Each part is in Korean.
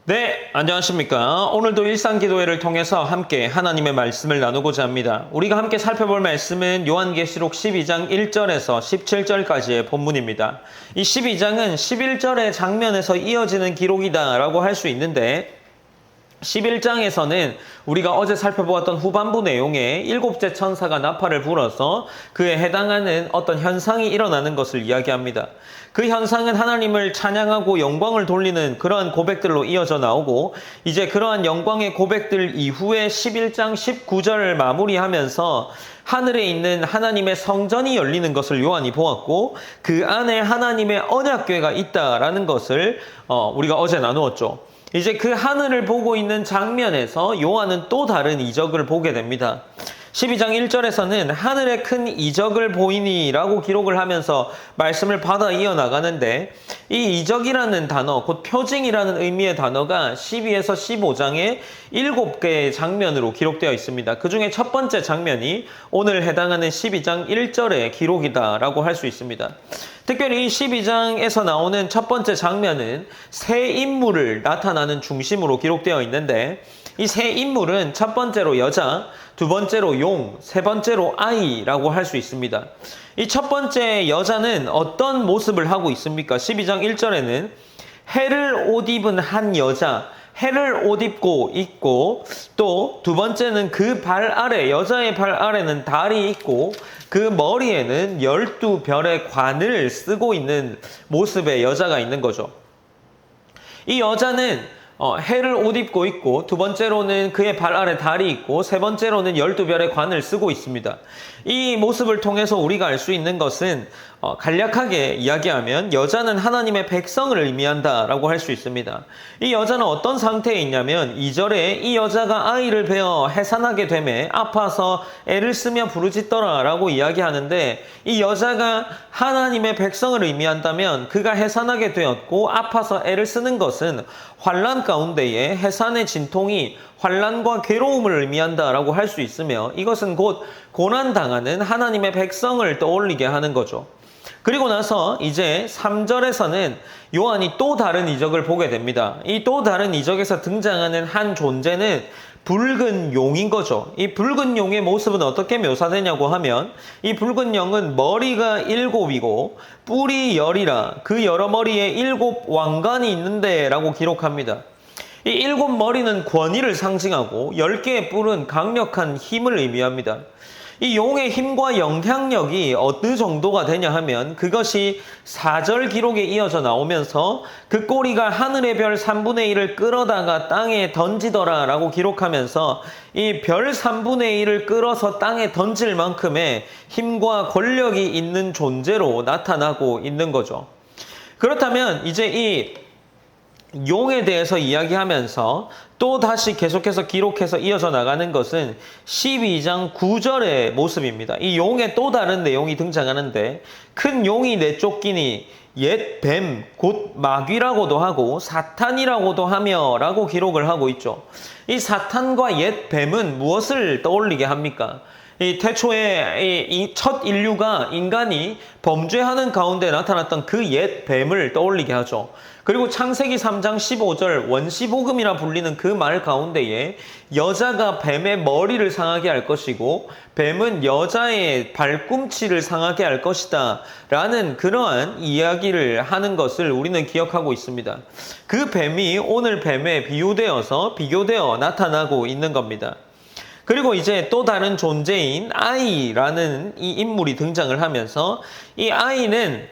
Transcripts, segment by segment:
네, 안녕하십니까. 오늘도 일상기도회를 통해서 함께 하나님의 말씀을 나누고자 합니다. 우리가 함께 살펴볼 말씀은 요한계시록 12장 1절에서 17절까지의 본문입니다. 이 12장은 11절의 장면에서 이어지는 기록이다라고 할 수 있는데 11장에서는 우리가 어제 살펴보았던 후반부 내용에 7째 천사가 나팔을 불어서 그에 해당하는 어떤 현상이 일어나는 것을 이야기합니다. 그 현상은 하나님을 찬양하고 영광을 돌리는 그러한 고백들로 이어져 나오고 이제 그러한 영광의 고백들 이후에 11장 19절을 마무리하면서 하늘에 있는 하나님의 성전이 열리는 것을 요한이 보았고 그 안에 하나님의 언약궤가 있다라는 것을 우리가 어제 나누었죠. 이제 그 하늘을 보고 있는 장면에서 요한은 또 다른 이적을 보게 됩니다. 12장 1절에서는 하늘에 큰 이적을 보이니 라고 기록을 하면서 말씀을 받아 이어나가는데 이 이적이라는 단어, 곧 표징이라는 의미의 단어가 12에서 15장에 7개의 장면으로 기록되어 있습니다. 그 중에 첫 번째 장면이 오늘 해당하는 12장 1절의 기록이다 라고 할 수 있습니다. 특별히 이 12장에서 나오는 첫 번째 장면은 새 인물을 나타나는 중심으로 기록되어 있는데 이 새 인물은 첫 번째로 여자, 두 번째로 용, 세 번째로 아이라고 할 수 있습니다. 이 첫 번째 여자는 어떤 모습을 하고 있습니까? 12장 1절에는 해를 옷 입은 한 여자, 해를 옷 입고 있고 또 두 번째는 그 발 아래, 여자의 발 아래는 달이 있고 그 머리에는 12별의 관을 쓰고 있는 모습의 여자가 있는 거죠. 이 여자는 해를 옷 입고 있고 두 번째로는 그의 발 아래 달이 있고 세 번째로는 12별의 관을 쓰고 있습니다. 이 모습을 통해서 우리가 알 수 있는 것은 간략하게 이야기하면 여자는 하나님의 백성을 의미한다라고 할 수 있습니다. 이 여자는 어떤 상태에 있냐면 2절에 이 여자가 아이를 베어 해산하게 되매 아파서 애를 쓰며 부르짖더라라고 이야기하는데 이 여자가 하나님의 백성을 의미한다면 그가 해산하게 되었고 아파서 애를 쓰는 것은 환난 가운데에 해산의 진통이 환난과 괴로움을 의미한다라고 할 수 있으며 이것은 곧 고난당하는 하나님의 백성을 떠올리게 하는 거죠. 그리고 나서 이제 3절에서는 요한이 또 다른 이적을 보게 됩니다. 이 또 다른 이적에서 등장하는 한 존재는 붉은 용인 거죠. 이 붉은 용의 모습은 어떻게 묘사되냐고 하면 이 붉은 용은 머리가 7이고 뿔이 10이라 그 여러 머리에 7 왕관이 있는데 라고 기록합니다. 이 7 머리는 권위를 상징하고 10개의 뿔은 강력한 힘을 의미합니다. 이 용의 힘과 영향력이 어느 정도가 되냐 하면 그것이 4절 기록에 이어져 나오면서 그 꼬리가 하늘의 별 3분의 1을 끌어다가 땅에 던지더라 라고 기록하면서 이 별 3분의 1을 끌어서 땅에 던질 만큼의 힘과 권력이 있는 존재로 나타나고 있는 거죠. 그렇다면 이제 이 용에 대해서 이야기하면서 또 다시 계속해서 기록해서 이어져 나가는 것은 12장 9절의 모습입니다. 이 용의 또 다른 내용이 등장하는데 큰 용이 내쫓기니 옛 뱀, 곧 마귀라고도 하고 사탄이라고도 하며 라고 기록을 하고 있죠. 이 사탄과 옛 뱀은 무엇을 떠올리게 합니까? 이 태초에 이 첫 인류가 인간이 범죄하는 가운데 나타났던 그 옛 뱀을 떠올리게 하죠. 그리고 창세기 3장 15절 원시복음이라 불리는 그 말 가운데에 여자가 뱀의 머리를 상하게 할 것이고 뱀은 여자의 발꿈치를 상하게 할 것이다 라는 그러한 이야기를 하는 것을 우리는 기억하고 있습니다. 그 뱀이 오늘 뱀에 비교되어 나타나고 있는 겁니다. 그리고 이제 또 다른 존재인 아이라는 이 인물이 등장을 하면서 이 아이는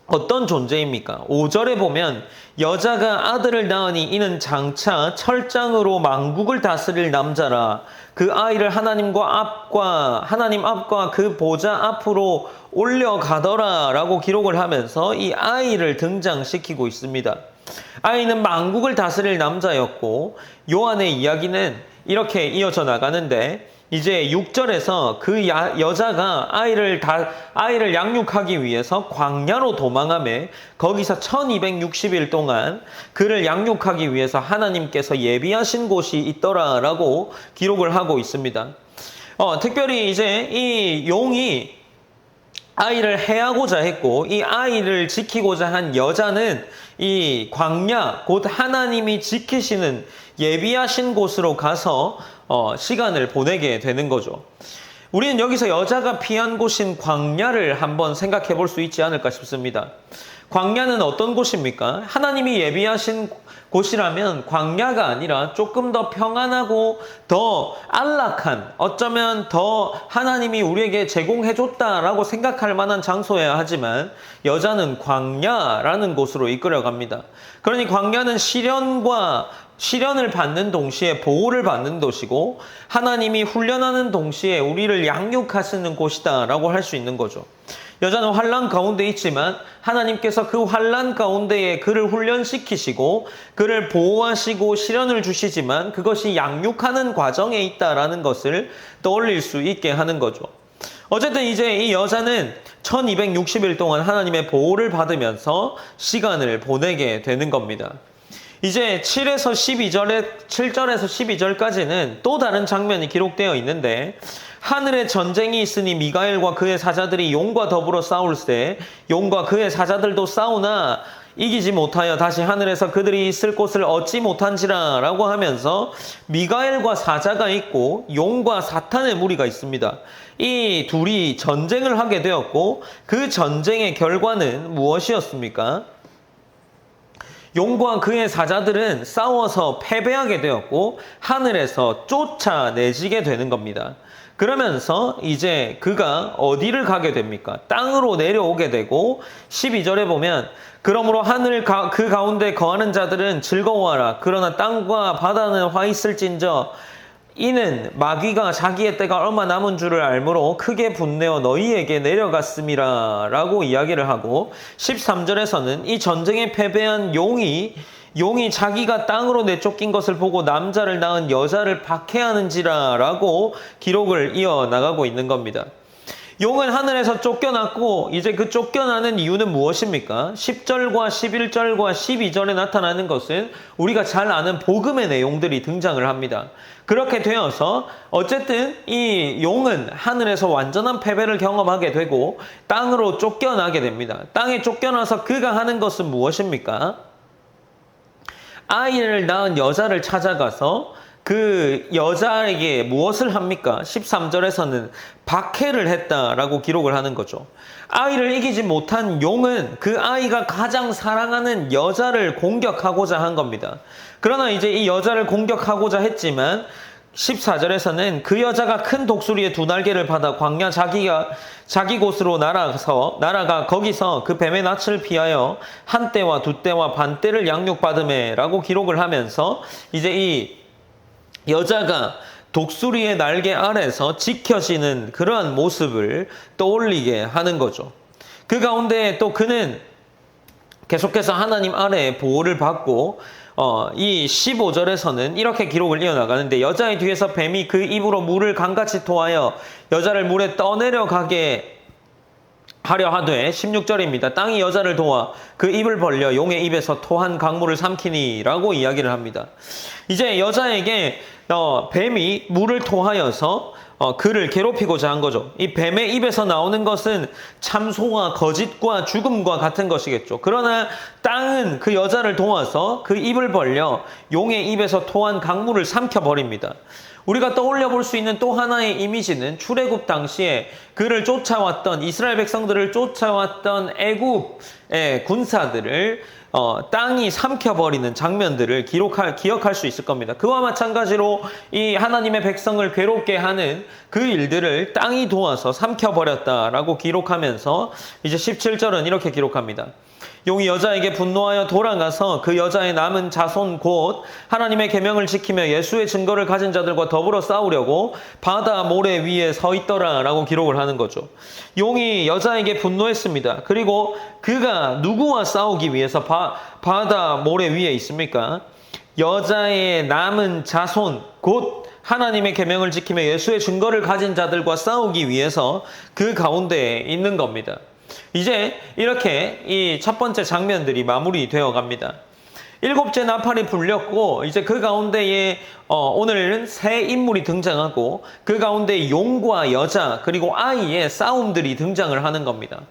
어떤 존재입니까? 5절에 보면 여자가 아들을 낳으니 이는 장차 철장으로 만국을 다스릴 남자라 그 아이를 하나님 앞과 그 보좌 앞으로 올려가더라 라고 기록을 하면서 이 아이를 등장시키고 있습니다. 아이는 만국을 다스릴 남자였고 요한의 이야기는 이렇게 이어져 나가는데 이제 6절에서 그 여자가 아이를 양육하기 위해서 광야로 도망하며 거기서 1260일 동안 그를 양육하기 위해서 하나님께서 예비하신 곳이 있더라라고 기록을 하고 있습니다. 특별히 이제 이 용이 아이를 해하고자 했고 이 아이를 지키고자 한 여자는 이 광야, 곧 하나님이 지키시는 예비하신 곳으로 가서 시간을 보내게 되는 거죠. 우리는 여기서 여자가 피한 곳인 광야를 한번 생각해 볼 수 있지 않을까 싶습니다. 광야는 어떤 곳입니까? 하나님이 예비하신 곳이라면 광야가 아니라 조금 더 평안하고 더 안락한, 어쩌면 더 하나님이 우리에게 제공해줬다라고 생각할 만한 장소여야 하지만 여자는 광야라는 곳으로 이끌어갑니다. 그러니 광야는 시련을 받는 동시에 보호를 받는 곳이고 하나님이 훈련하는 동시에 우리를 양육하시는 곳이다라고 할 수 있는 거죠. 여자는 환난 가운데 있지만 하나님께서 그 환난 가운데에 그를 훈련시키시고 그를 보호하시고 시련을 주시지만 그것이 양육하는 과정에 있다라는 것을 떠올릴 수 있게 하는 거죠. 어쨌든 이제 이 여자는 1260일 동안 하나님의 보호를 받으면서 시간을 보내게 되는 겁니다. 이제 7절에서 12절까지는 또 다른 장면이 기록되어 있는데 하늘에 전쟁이 있으니 미가엘과 그의 사자들이 용과 더불어 싸울 때 용과 그의 사자들도 싸우나 이기지 못하여 다시 하늘에서 그들이 있을 곳을 얻지 못한지라 라고 하면서 미가엘과 사자가 있고 용과 사탄의 무리가 있습니다. 이 둘이 전쟁을 하게 되었고 그 전쟁의 결과는 무엇이었습니까? 용과 그의 사자들은 싸워서 패배하게 되었고 하늘에서 쫓아내지게 되는 겁니다. 그러면서 이제 그가 어디를 가게 됩니까? 땅으로 내려오게 되고 12절에 보면 그러므로 하늘 그 가운데 거하는 자들은 즐거워하라. 그러나 땅과 바다는 화 있을진저 이는 마귀가 자기의 때가 얼마 남은 줄을 알므로 크게 분내어 너희에게 내려갔음이라 라고 이야기를 하고 13절에서는 이 전쟁에 패배한 용이 자기가 땅으로 내쫓긴 것을 보고 남자를 낳은 여자를 박해하는지라 라고 기록을 이어나가고 있는 겁니다. 용은 하늘에서 쫓겨났고 이제 그 쫓겨나는 이유는 무엇입니까? 10절과 11절과 12절에 나타나는 것은 우리가 잘 아는 복음의 내용들이 등장을 합니다. 그렇게 되어서 어쨌든 이 용은 하늘에서 완전한 패배를 경험하게 되고 땅으로 쫓겨나게 됩니다. 땅에 쫓겨나서 그가 하는 것은 무엇입니까? 아이를 낳은 여자를 찾아가서 그 여자에게 무엇을 합니까? 13절에서는 박해를 했다라고 기록을 하는 거죠. 아이를 이기지 못한 용은 그 아이가 가장 사랑하는 여자를 공격하고자 한 겁니다. 그러나 이제 이 여자를 공격하고자 했지만 14절에서는 그 여자가 큰 독수리의 두 날개를 받아 광야 자기 곳으로 날아가 거기서 그 뱀의 낯을 피하여 한 때와 두 때와 반 때를 양육받음에라고 기록을 하면서 이제 이 여자가 독수리의 날개 아래서 지켜지는 그러한 모습을 떠올리게 하는 거죠. 그 가운데 또 그는 계속해서 하나님 아래의 보호를 받고 이 15절에서는 이렇게 기록을 이어나가는데 여자의 뒤에서 뱀이 그 입으로 물을 강같이 토하여 여자를 물에 떠내려가게 하려 하되 16절입니다. 땅이 여자를 도와 그 입을 벌려 용의 입에서 토한 강물을 삼키니 라고 이야기를 합니다. 이제 여자에게 뱀이 물을 토하여서 그를 괴롭히고자 한 거죠. 이 뱀의 입에서 나오는 것은 참소와 거짓과 죽음과 같은 것이겠죠. 그러나 땅은 그 여자를 도와서 그 입을 벌려 용의 입에서 토한 강물을 삼켜버립니다. 우리가 떠올려 볼 수 있는 또 하나의 이미지는 출애굽 당시에 그를 쫓아왔던 이스라엘 백성들을 쫓아왔던 애굽의 군사들을 땅이 삼켜버리는 장면들을 기억할 수 있을 겁니다. 그와 마찬가지로 이 하나님의 백성을 괴롭게 하는 그 일들을 땅이 도와서 삼켜버렸다라고 기록하면서 이제 17절은 이렇게 기록합니다. 용이 여자에게 분노하여 돌아가서 그 여자의 남은 자손 곧 하나님의 계명을 지키며 예수의 증거를 가진 자들과 더불어 싸우려고 바다 모래 위에 서 있더라 라고 기록을 하는 거죠. 용이 여자에게 분노했습니다. 그리고 그가 누구와 싸우기 위해서 바다 모래 위에 있습니까? 여자의 남은 자손 곧 하나님의 계명을 지키며 예수의 증거를 가진 자들과 싸우기 위해서 그 가운데에 있는 겁니다. 이제 이렇게 이 첫 번째 장면들이 마무리되어 갑니다. 7째 나팔이 불렸고 이제 그 가운데에 오늘은 새 인물이 등장하고 그 가운데 용과 여자 그리고 아이의 싸움들이 등장을 하는 겁니다.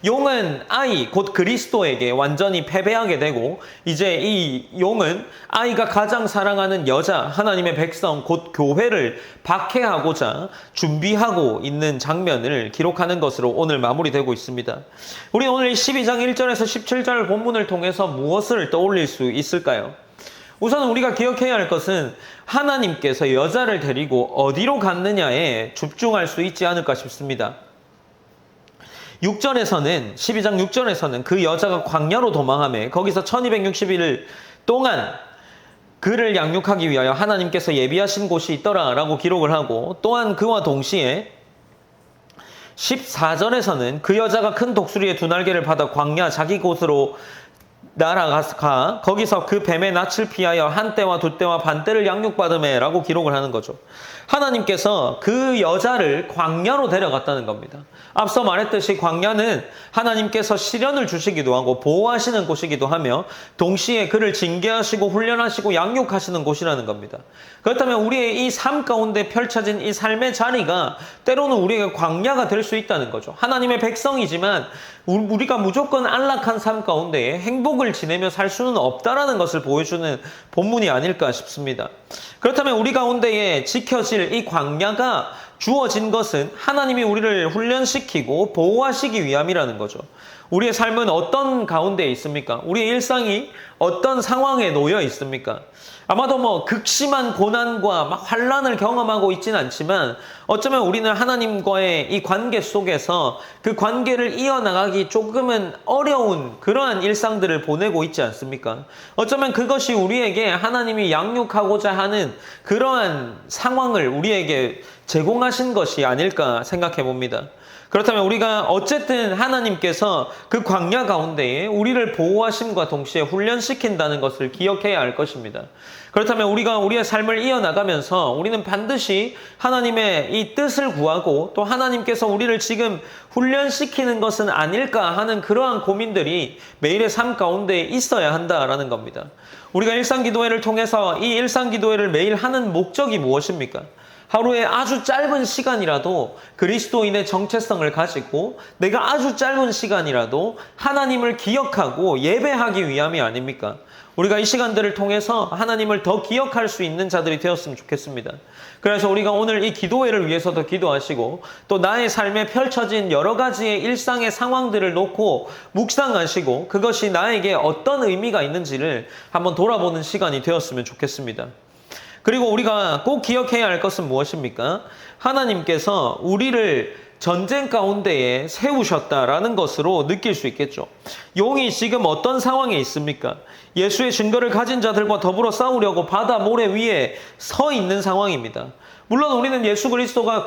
용은 아이 곧 그리스도에게 완전히 패배하게 되고 이제 이 용은 아이가 가장 사랑하는 여자 하나님의 백성 곧 교회를 박해하고자 준비하고 있는 장면을 기록하는 것으로 오늘 마무리되고 있습니다. 우리 오늘 12장 1절에서 17절 본문을 통해서 무엇을 떠올릴 수 있을까요? 우선 우리가 기억해야 할 것은 하나님께서 여자를 데리고 어디로 갔느냐에 집중할 수 있지 않을까 싶습니다. 6절에서는 12장 6절에서는 그 여자가 광야로 도망하며 거기서 1260일 동안 그를 양육하기 위하여 하나님께서 예비하신 곳이 있더라라고 기록을 하고 또한 그와 동시에 14절에서는 그 여자가 큰 독수리의 두 날개를 받아 광야 자기 곳으로 날아가 거기서 그 뱀의 낯을 피하여 한 때와 두 때와 반 때를 양육받으매라고 기록을 하는 거죠. 하나님께서 그 여자를 광야로 데려갔다는 겁니다. 앞서 말했듯이 광야는 하나님께서 시련을 주시기도 하고 보호하시는 곳이기도 하며 동시에 그를 징계하시고 훈련하시고 양육하시는 곳이라는 겁니다. 그렇다면 우리의 이 삶 가운데 펼쳐진 이 삶의 자리가 때로는 우리에게 광야가 될 수 있다는 거죠. 하나님의 백성이지만 우리가 무조건 안락한 삶 가운데에 행복을 지내며 살 수는 없다라는 것을 보여주는 본문이 아닐까 싶습니다. 그렇다면 우리 가운데에 지켜질 이 광야가 주어진 것은 하나님이 우리를 훈련시키고 보호하시기 위함이라는 거죠. 우리의 삶은 어떤 가운데에 있습니까? 우리의 일상이 어떤 상황에 놓여 있습니까? 아마도 극심한 고난과 막 환난을 경험하고 있지는 않지만 어쩌면 우리는 하나님과의 이 관계 속에서 그 관계를 이어나가기 조금은 어려운 그러한 일상들을 보내고 있지 않습니까? 어쩌면 그것이 우리에게 하나님이 양육하고자 하는 그러한 상황을 우리에게 제공하신 것이 아닐까 생각해 봅니다. 그렇다면 우리가 어쨌든 하나님께서 그 광야 가운데에 우리를 보호하심과 동시에 훈련시킨다는 것을 기억해야 할 것입니다. 그렇다면 우리가 우리의 삶을 이어나가면서 우리는 반드시 하나님의 이 뜻을 구하고 또 하나님께서 우리를 지금 훈련시키는 것은 아닐까 하는 그러한 고민들이 매일의 삶 가운데 있어야 한다라는 겁니다. 우리가 일상기도회를 통해서 이 일상기도회를 매일 하는 목적이 무엇입니까? 하루에 아주 짧은 시간이라도 그리스도인의 정체성을 가지고 내가 아주 짧은 시간이라도 하나님을 기억하고 예배하기 위함이 아닙니까? 우리가 이 시간들을 통해서 하나님을 더 기억할 수 있는 자들이 되었으면 좋겠습니다. 그래서 우리가 오늘 이 기도회를 위해서도 기도하시고 또 나의 삶에 펼쳐진 여러 가지의 일상의 상황들을 놓고 묵상하시고 그것이 나에게 어떤 의미가 있는지를 한번 돌아보는 시간이 되었으면 좋겠습니다. 그리고 우리가 꼭 기억해야 할 것은 무엇입니까? 하나님께서 우리를 전쟁 가운데에 세우셨다라는 것으로 느낄 수 있겠죠. 용이 지금 어떤 상황에 있습니까? 예수의 증거를 가진 자들과 더불어 싸우려고 바다 모래 위에 서 있는 상황입니다. 물론 우리는 예수 그리스도가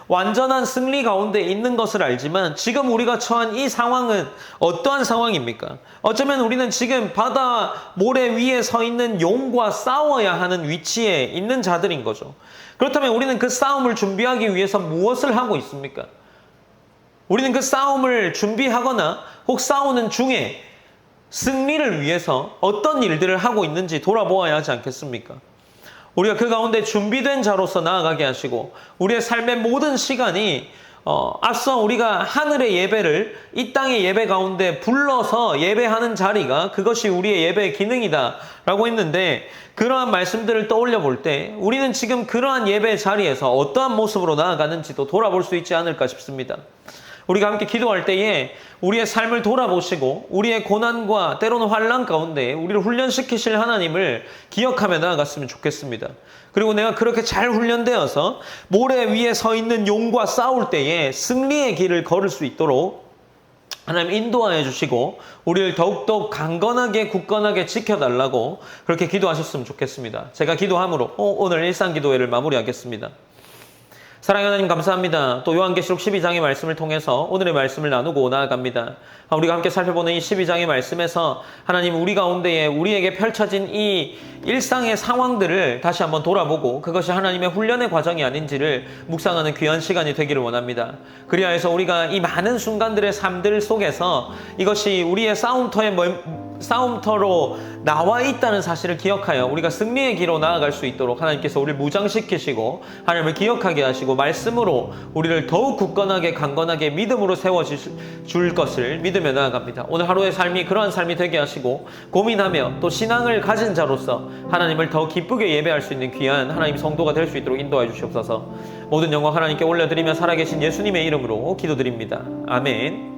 완전한 승리 가운데 있는 것을 알지만 지금 우리가 처한 이 상황은 어떠한 상황입니까? 어쩌면 우리는 지금 바다 모래 위에 서 있는 용과 싸워야 하는 위치에 있는 자들인 거죠. 그렇다면 우리는 그 싸움을 준비하기 위해서 무엇을 하고 있습니까? 우리는 그 싸움을 준비하거나 혹 싸우는 중에 승리를 위해서 어떤 일들을 하고 있는지 돌아보아야 하지 않겠습니까? 우리가 그 가운데 준비된 자로서 나아가게 하시고 우리의 삶의 모든 시간이 앞서 우리가 하늘의 예배를 이 땅의 예배 가운데 불러서 예배하는 자리가 그것이 우리의 예배의 기능이다 라고 했는데 그러한 말씀들을 떠올려 볼 때 우리는 지금 그러한 예배 자리에서 어떠한 모습으로 나아가는지도 돌아볼 수 있지 않을까 싶습니다. 우리가 함께 기도할 때에 우리의 삶을 돌아보시고 우리의 고난과 때로는 환난 가운데 우리를 훈련시키실 하나님을 기억하며 나아갔으면 좋겠습니다. 그리고 내가 그렇게 잘 훈련되어서 모래 위에 서 있는 용과 싸울 때에 승리의 길을 걸을 수 있도록 하나님 인도하여 주시고 우리를 더욱더 강건하게 굳건하게 지켜달라고 그렇게 기도하셨으면 좋겠습니다. 제가 기도함으로 오늘 일상기도회를 마무리하겠습니다. 사랑하는 하나님 감사합니다. 또 요한계시록 12장의 말씀을 통해서 오늘의 말씀을 나누고 나아갑니다. 우리가 함께 살펴보는 이 12장의 말씀에서 하나님 우리 가운데에 우리에게 펼쳐진 이 일상의 상황들을 다시 한번 돌아보고 그것이 하나님의 훈련의 과정이 아닌지를 묵상하는 귀한 시간이 되기를 원합니다. 그리하여서 우리가 이 많은 순간들의 삶들 속에서 이것이 우리의 싸움터에 싸움터로 나와 있다는 사실을 기억하여 우리가 승리의 길로 나아갈 수 있도록 하나님께서 우리를 무장시키시고 하나님을 기억하게 하시고 말씀으로 우리를 더욱 굳건하게 강건하게 믿음으로 세워줄 것을 믿으며 나아갑니다. 오늘 하루의 삶이 그러한 삶이 되게 하시고 고민하며 또 신앙을 가진 자로서 하나님을 더 기쁘게 예배할 수 있는 귀한 하나님 성도가 될 수 있도록 인도해 주시옵소서. 모든 영광 하나님께 올려드리며 살아계신 예수님의 이름으로 기도드립니다. 아멘.